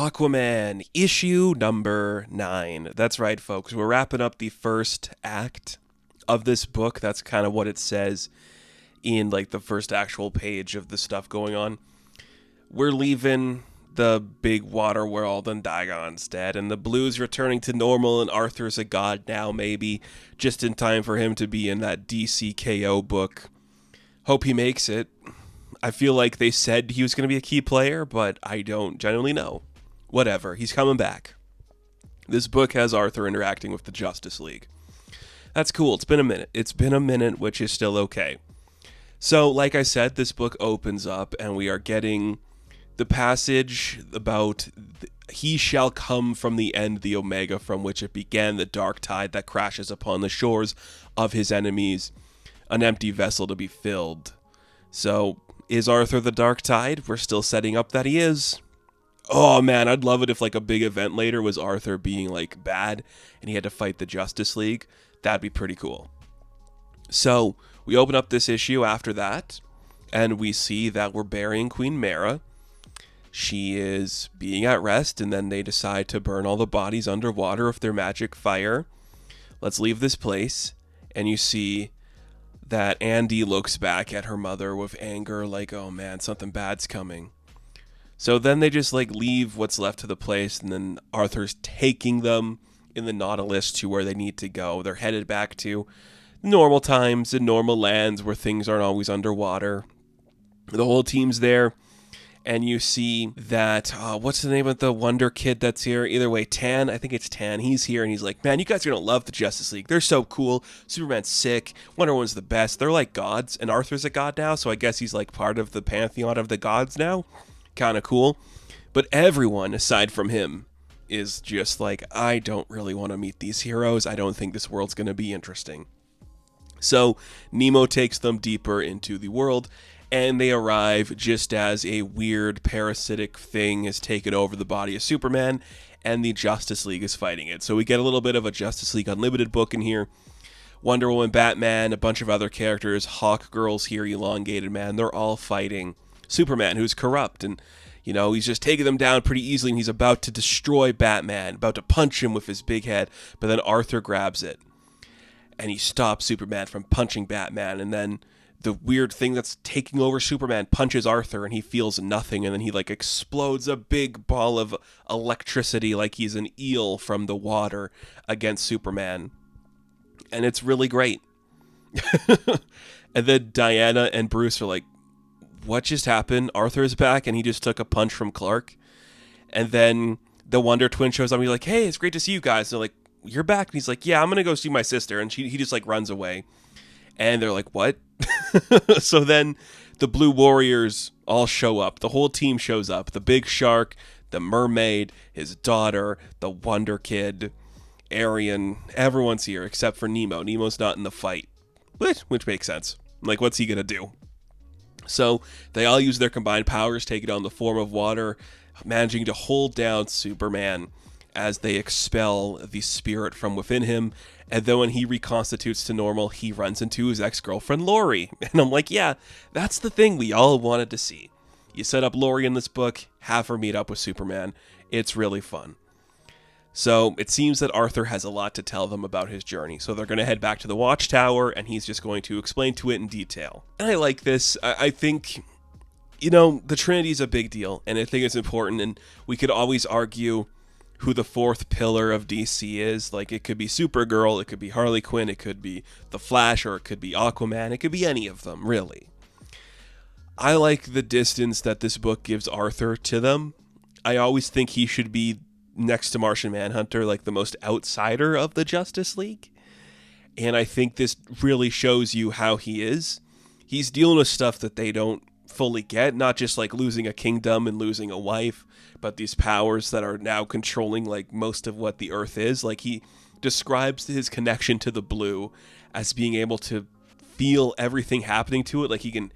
Aquaman, issue number 9. That's right, folks. We're wrapping up the first act of this book. That's kind of what it says in like the first actual page of the stuff going on. We're leaving the big water world and Diagon's dead, and the blue's returning to normal, and Arthur's a god now, maybe, just in time for him to be in that DCKO book. Hope he makes it. I feel like they said he was going to be a key player, but I don't genuinely know. Whatever, he's coming back. This book has Arthur interacting with the Justice League. That's cool. It's been a minute. Which is still okay. So, like I said, this book opens up, and we are getting the passage about he shall come from the end, the Omega, from which it began, the dark tide that crashes upon the shores of his enemies, an empty vessel to be filled. So, is Arthur the dark tide? We're still setting up that he is. Oh man, I'd love it if like a big event later was Arthur being like bad and he had to fight the Justice League. That'd be pretty cool. So we open up this issue after that and we see that we're burying Queen Mara. She is being at rest, and then they decide to burn all the bodies underwater with their magic fire. Let's leave this place. And you see that Andy looks back at her mother with anger, like, oh man, something bad's coming. So then they just like leave what's left of the place, and then Arthur's taking them in the Nautilus to where they need to go. They're headed back to normal times and normal lands where things aren't always underwater. The whole team's there, and you see that, what's the name of the Wonder Kid that's here? Either way, Tan, I think it's Tan. He's here, and he's like, man, you guys are going to love the Justice League. They're so cool. Superman's sick. Wonder Woman's the best. They're like gods, and Arthur's a god now, so I guess he's like part of the pantheon of the gods now. Kind of cool. But everyone aside from him is just like, I don't really want to meet these heroes. I don't think this world's going to be interesting. So Nemo takes them deeper into the world, and they arrive just as a weird parasitic thing has taken over the body of Superman, and the Justice League is fighting it. So we get a little bit of a Justice League Unlimited book in here. Wonder Woman, Batman, a bunch of other characters, Hawk Girl's here, Elongated Man, they're all fighting Superman, who's corrupt, and you know, he's just taking them down pretty easily, and he's about to destroy Batman, about to punch him with his big head, but then Arthur grabs it, and he stops Superman from punching Batman, and then the weird thing that's taking over Superman punches Arthur, and he feels nothing, and then he like explodes a big ball of electricity like he's an eel from the water against Superman, and it's really great. And then Diana and Bruce are like, what just happened? Arthur's back, and he just took a punch from Clark. And then the Wonder Twin shows up, and he's like, hey, it's great to see you guys. And they're like, you're back? And he's like, yeah, I'm going to go see my sister. And he just like runs away. And they're like, what? So then the Blue Warriors all show up. The whole team shows up. The Big Shark, the Mermaid, his daughter, the Wonder Kid, Arian. Everyone's here except for Nemo. Nemo's not in the fight, which makes sense. Like, what's he going to do? So they all use their combined powers, taking on the form of water, managing to hold down Superman as they expel the spirit from within him. And then when he reconstitutes to normal, he runs into his ex-girlfriend, Lori. And I'm like, yeah, that's the thing we all wanted to see. You set up Lori in this book, have her meet up with Superman. It's really fun. So it seems that Arthur has a lot to tell them about his journey. So they're going to head back to the Watchtower, and he's just going to explain to it in detail. And I like this. I think, you know, the Trinity is a big deal, and I think it's important. And we could always argue who the fourth pillar of DC is. Like, it could be Supergirl, it could be Harley Quinn, it could be The Flash, or it could be Aquaman. It could be any of them, really. I like the distance that this book gives Arthur to them. I always think he should be next to Martian Manhunter, like the most outsider of the Justice League. And I think this really shows you how he is. He's dealing with stuff that they don't fully get, not just like losing a kingdom and losing a wife, but these powers that are now controlling like most of what the Earth is. Like, he describes his connection to the blue as being able to feel everything happening to it. Like, he can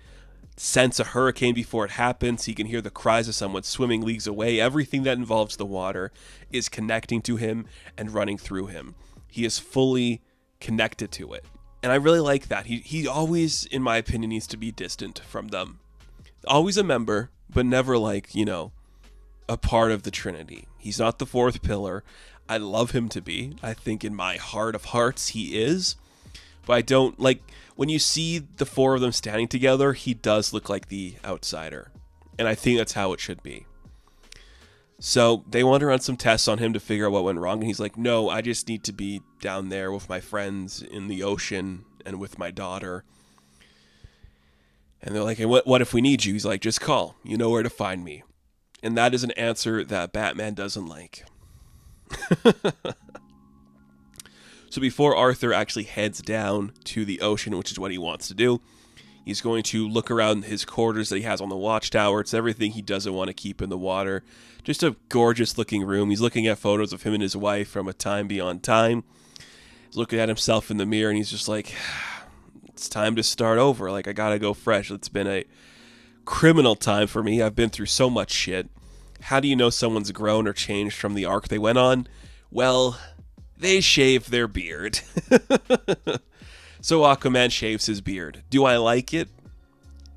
sense a hurricane before it happens. He can hear the cries of someone swimming leagues away. Everything that involves the water is connecting to him and running through him. He is fully connected to it. And I really like that. He always, in my opinion, needs to be distant from them. Always a member, but never like, you know, a part of the Trinity. He's not the fourth pillar. I love him to be. I think in my heart of hearts he is. But I don't like when you see the four of them standing together, he does look like the outsider. And I think that's how it should be. So they want to run some tests on him to figure out what went wrong. And he's like, no, I just need to be down there with my friends in the ocean and with my daughter. And they're like, hey, what if we need you? He's like, just call. You know where to find me. And that is an answer that Batman doesn't like. So before Arthur actually heads down to the ocean, which is what he wants to do, he's going to look around his quarters that he has on the watchtower. It's everything he doesn't want to keep in the water. Just a gorgeous looking room. He's looking at photos of him and his wife from a time beyond time. He's looking at himself in the mirror and he's just like, it's time to start over. Like, I gotta go fresh. It's been a criminal time for me. I've been through so much shit. How do you know someone's grown or changed from the arc they went on? Well, they shave their beard. So Aquaman shaves his beard. Do I like it?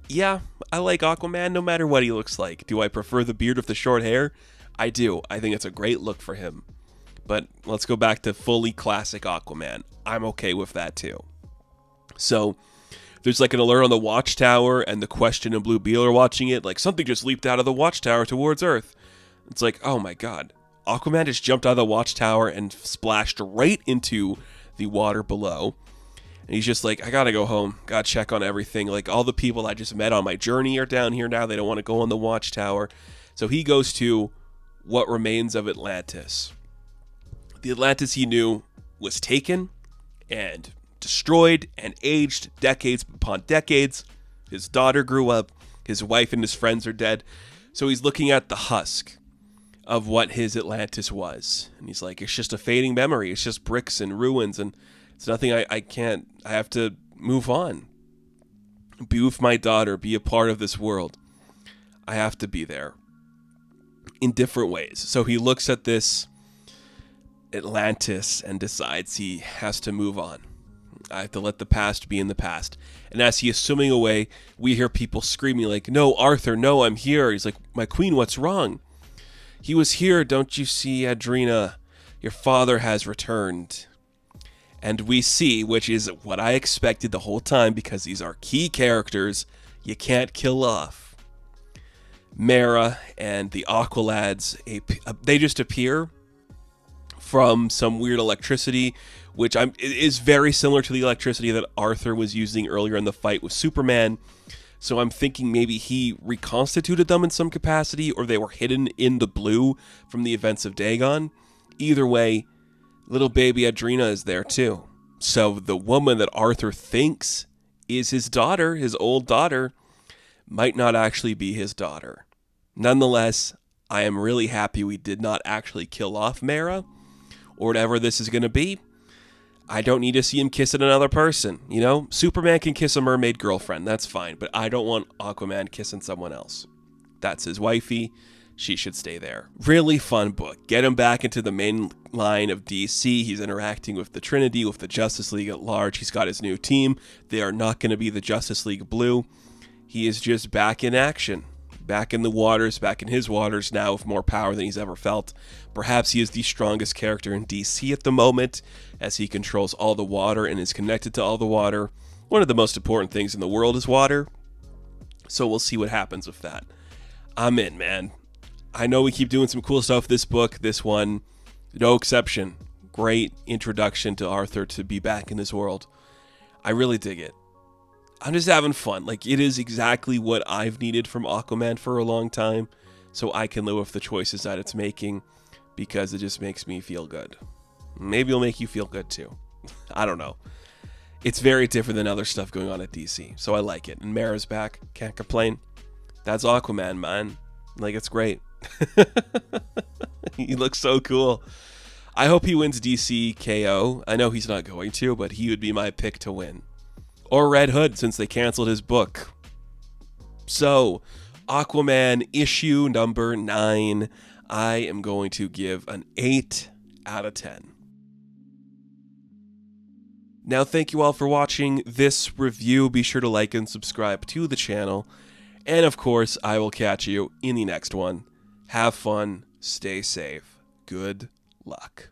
Yeah, I like Aquaman no matter what he looks like. Do I prefer the beard with the short hair? I do. I think it's a great look for him. But let's go back to fully classic Aquaman. I'm okay with that too. So there's like an alert on the watchtower, and the Question and Blue Beetle are watching it. Like, something just leaped out of the watchtower towards Earth. It's like, oh my god. Aquaman just jumped out of the watchtower and splashed right into the water below. And he's just like, I gotta go home. Gotta check on everything. Like, all the people I just met on my journey are down here now. They don't want to go on the watchtower. So he goes to what remains of Atlantis. The Atlantis he knew was taken and destroyed and aged decades upon decades. His daughter grew up. His wife and his friends are dead. So he's looking at the husk of what his Atlantis was. And he's like, it's just a fading memory. It's just bricks and ruins, and it's nothing I have to move on. Be with my daughter, be a part of this world. I have to be there. In different ways. So he looks at this Atlantis and decides he has to move on. I have to let the past be in the past. And as he is swimming away, we hear people screaming like, no, Arthur, no, I'm here. He's like, my queen, what's wrong? He was here, don't you see, Adrena? Your father has returned. And we see, which is what I expected the whole time, because these are key characters you can't kill off. Mera and the Aqualads, they just appear from some weird electricity, which is very similar to the electricity that Arthur was using earlier in the fight with Superman. So I'm thinking maybe he reconstituted them in some capacity, or they were hidden in the blue from the events of Dagon. Either way, little baby Adrena is there too. So the woman that Arthur thinks is his daughter, his old daughter, might not actually be his daughter. Nonetheless, I am really happy we did not actually kill off Mera, or whatever this is going to be. I don't need to see him kissing another person, you know? Superman can kiss a mermaid girlfriend, that's fine, but I don't want Aquaman kissing someone else. That's his wifey. She should stay there. Really fun book. Get him back into the main line of DC. He's interacting with the Trinity, with the Justice League at large. He's got his new team. They are not going to be the Justice League Blue. He is just back in action. Back in the waters, back in his waters now with more power than he's ever felt. Perhaps he is the strongest character in DC at the moment, as he controls all the water and is connected to all the water. One of the most important things in the world is water. So we'll see what happens with that. I'm in, man. I know we keep doing some cool stuff with this book. This one, no exception. Great introduction to Arthur to be back in his world. I really dig it. I'm just having fun. Like, it is exactly what I've needed from Aquaman for a long time, so I can live with the choices that it's making, because it just makes me feel good. Maybe it'll make you feel good too. I don't know. It's very different than other stuff going on at DC, so I like it. And Mera's back. Can't complain. That's Aquaman, man. Like, it's great. He looks so cool. I hope he wins DC KO. I know he's not going to, but he would be my pick to win. Or Red Hood, since they canceled his book. So, Aquaman issue number 9. I am going to give an 8 out of 10. Now, thank you all for watching this review. Be sure to like and subscribe to the channel. And of course, I will catch you in the next one. Have fun. Stay safe. Good luck.